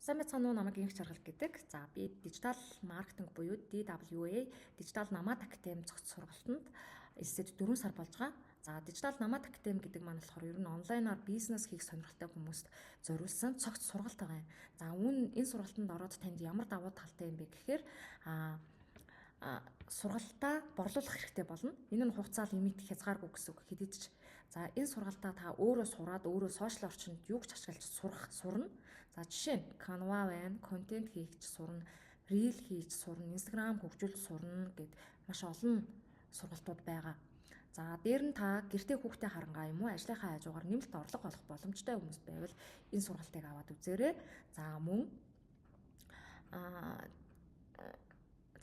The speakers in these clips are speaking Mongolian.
Сайн байцгаана уу, намайг Инх Чаргал гэдэг. За би дижитал маркетинг буюу DWA дижитал намат академи зохиц сургалтанд элсэд 4 сар болж байгаа. За дижитал намат академи гэдэг маань болохоор ер нь онлайнаар бизнес хийх сонирхолтой хүмүүст зориулсан цогц сургалт байгаа юм. За энэ сургалтанд ороод танд ямар давуу талтай юм бэ гэхээр сургалтаа борлуулах хэрэгтэй болно. Энэ нь хугацаа лимит хязгааргүй гэсэн үг хэдий ч. За энэ сургалтаа та өөрөө сураад өөрөө сошиал орчинд юу ч ашиглаж сурна. За жишээ нь Canva байна, контент хийж сурна, Reel хийж сурна, Instagram хөгжүүлж сурна гэд маш олон сургалтууд байгаа. За дээр нь та гэртээ хүүхдээ харангаа юм уу ажлынхаа хажуугаар нэмэлт орлого олох боломжтой хүмүүс байвал энэ сургалтыг аваад үзээрэй. За мөн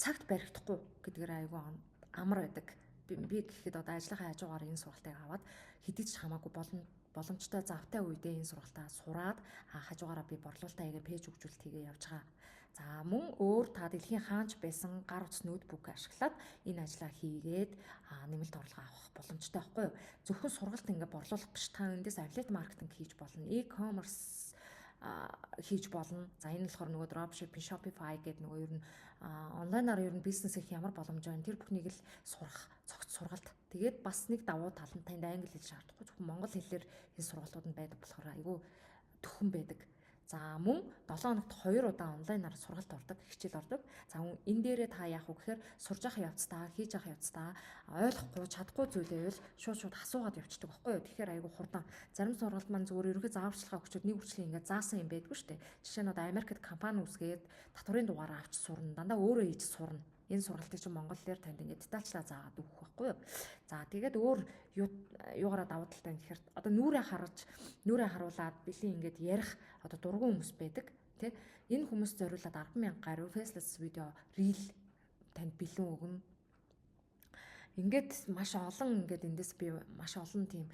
цагт баригдахгүй гэдгээр айгүй амар байдаг. Би гэхэд одоо ажлынхаа хажуугаар энэ сургалтыг аваад хэдий ч хамаагүй боломжтой завтай үедээ энэ сургалтаа сураад хажуугаараа би борлуулалтаа хийгээ пэйж хөгжүүлэлт хийгээ явж байгаа. За мөн өөр та дэлхийн хаанч байсан гар утас ноутбук ашиглаад энэ ажлаа хийгээд нэмэлт орлого авах боломжтой байхгүй юу? Зөвхөн сургалт ингээ борлуулах биш, та эндээс affiliate маркетинг хийж болно, e-commerce хийж болно. За энэ болохоор нөгөө dropshipping, Shopify гэдэг нөгөө ер нь онлайнаар ер нь бизнес хийх ямар боломж байна. Тэр бүхнийг л сурах цогц сургалт. Тэгээд бас нэг давуу тал нь танд англи хэл шаардахгүй. Зөвхөн монгол хэлээр энэ сургалтууд нь байдаг болохоор айгүй төхөн байдаг. За мөн 7 хоногт 2 удаа онлайнаар сургалт ордог, хичээл ордог. За энэ дээрээ та яах вэ гэхээр сурж явах явцдаа, хийж явах явцдаа ойлгохгүй, чадахгүй зүйлээ бол шууд асуугаад явчихдаг байхгүй юу? Тэгэхээр айгүй хурдан. Зарим сургалт маань зүгээр ерөнхий зааварчилгаа өгчөөд нэг үрчлэг ингээд заасан юм байдгүй шүү дээ. Жишээ нь одоо Америкт компани үүсгээд татврын дугаараа авч сурна, дандаа өөрөө хийж сурна. Энэ сургалтыг чинь монгол хэлээр танд ингээд детальчлаа заагаад өгөх байхгүй юу? За тэгээд өөр юугаараа давуу талтай юм гэхээр одоо нүрээ харуулад бэлэн ингээд ярих одоо дургуун хүмүүс байдаг тий. Энэ хүмүүс зориулаад 10,000 гаруй faceless видео reel танд бэлэн өгнө. Ингээд маш олон ингээд эндээс би маш олон тийм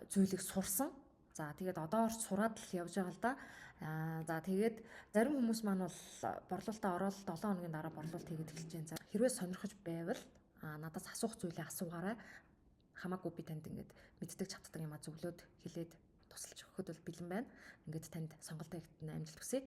зүйлийг сурсан. За тэгээд одоор сураад л явж байгаа л да. За тэгээд зарим хүмүүс маань бол борлуулалтаа ороод 7 хоногийн дараа борлуулалт хийгээд эхэлж байна. За хэрвээ сонирхож байвал надаас асуух зүйлээ асуугаарай. Хамаагүй би танд ингээд мэддэг чаддаг юм а зөвлөд хэлээд тусалж өгөхөд бол бэлэн байна. Ингээд танд сонголтоо хийхэд амжилт хүсье.